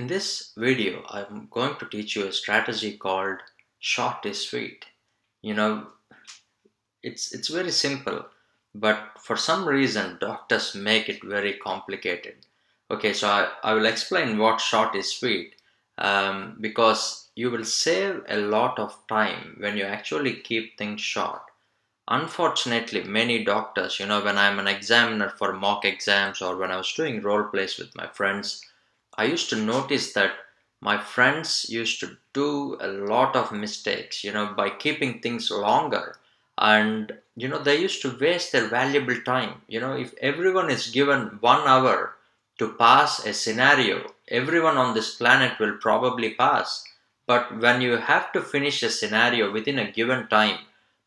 In this video, I'm going to teach you a strategy called short is sweet. You know, it's very simple, but for some reason, doctors make it very complicated. Okay, so I will explain what short is sweet because you will save a lot of time when you actually keep things short. Unfortunately, many doctors, when I'm an examiner for mock exams or when I was doing role plays with my friends, I used to notice that my friends used to do a lot of mistakes, by keeping things longer. And, they used to waste their valuable time. If everyone is given 1 hour to pass a scenario, everyone on this planet will probably pass. But when you have to finish a scenario within a given time,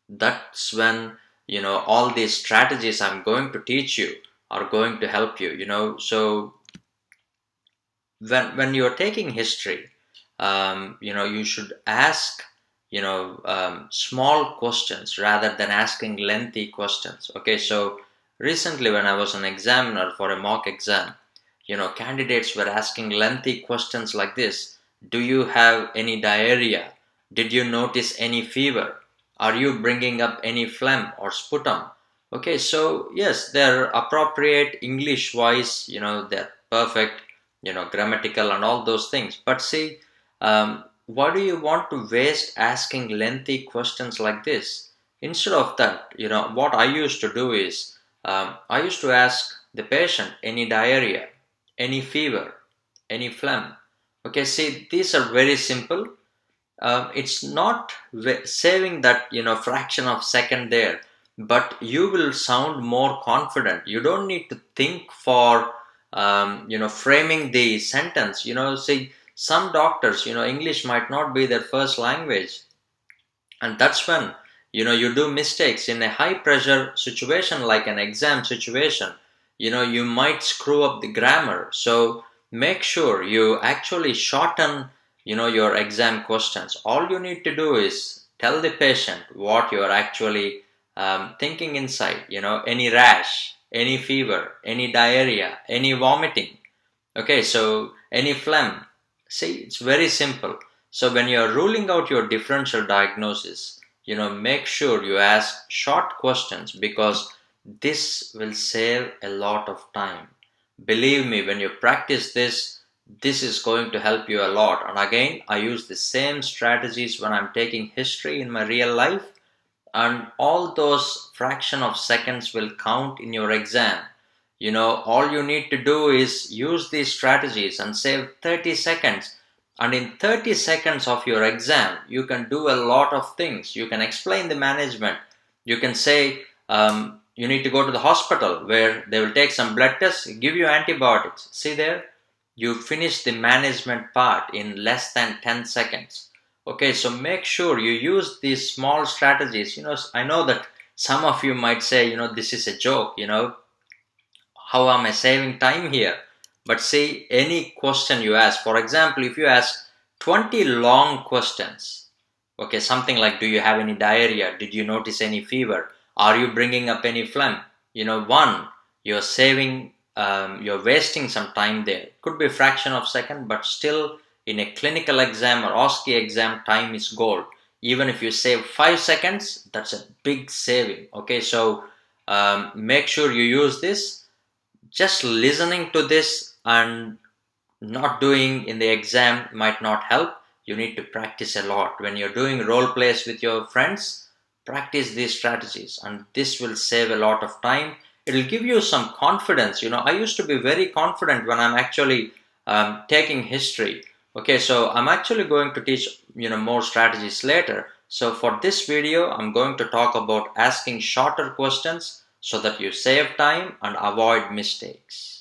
that's when, all these strategies I'm going to teach you are going to help you, So when you're taking history, you should ask, small questions rather than asking lengthy questions. Okay, so recently when I was an examiner for a mock exam, candidates were asking lengthy questions like this. Do you have any diarrhea? Did you notice any fever? Are you bringing up any phlegm or sputum? Okay, so yes, they're appropriate English wise, they're perfect, grammatical and all those things. But see, why do you want to waste asking lengthy questions like this? Instead of that, what I used to do is, I used to ask the patient any diarrhea, any fever, any phlegm. Okay, see, these are very simple. It's not saving that fraction of second there, but you will sound more confident. You don't need to think for framing the sentence. See, some doctors, English might not be their first language, and that's when you do mistakes in a high pressure situation like an exam situation. You might screw up the grammar, so make sure you actually shorten your exam questions. All you need to do is tell the patient what you are actually thinking inside. Any rash, any fever, any diarrhea, any vomiting. Okay, so any phlegm. See, it's very simple. So when you're ruling out your differential diagnosis, make sure you ask short questions because this will save a lot of time. Believe me, when you practice this, this is going to help you a lot. And again, I use the same strategies when I'm taking history in my real life, and all those fraction of seconds will count in your exam. All you need to do is use these strategies and save 30 seconds. And in 30 seconds of your exam, you can do a lot of things. You can explain the management. You can say, you need to go to the hospital where they will take some blood tests, give you antibiotics. See there? You finish the management part in less than 10 seconds. Okay, so make sure you use these small strategies. I know that some of you might say, this is a joke, how am I saving time here? But see, any question you ask, for example, if you ask 20 long questions, okay, something like, do you have any diarrhea? Did you notice any fever? Are you bringing up any phlegm? You're saving, you're wasting some time there. Could be a fraction of a second, but still in a clinical exam or OSCE exam, time is gold. Even if you save 5 seconds, that's a big saving. Okay, so make sure you use this. Just listening to this and not doing in the exam might not help. You need to practice a lot. When you're doing role plays with your friends, practice these strategies and this will save a lot of time. It will give you some confidence. I used to be very confident when I'm actually taking history. Okay, so I'm actually going to teach more strategies later. So for this video, I'm going to talk about asking shorter questions so that you save time and avoid mistakes.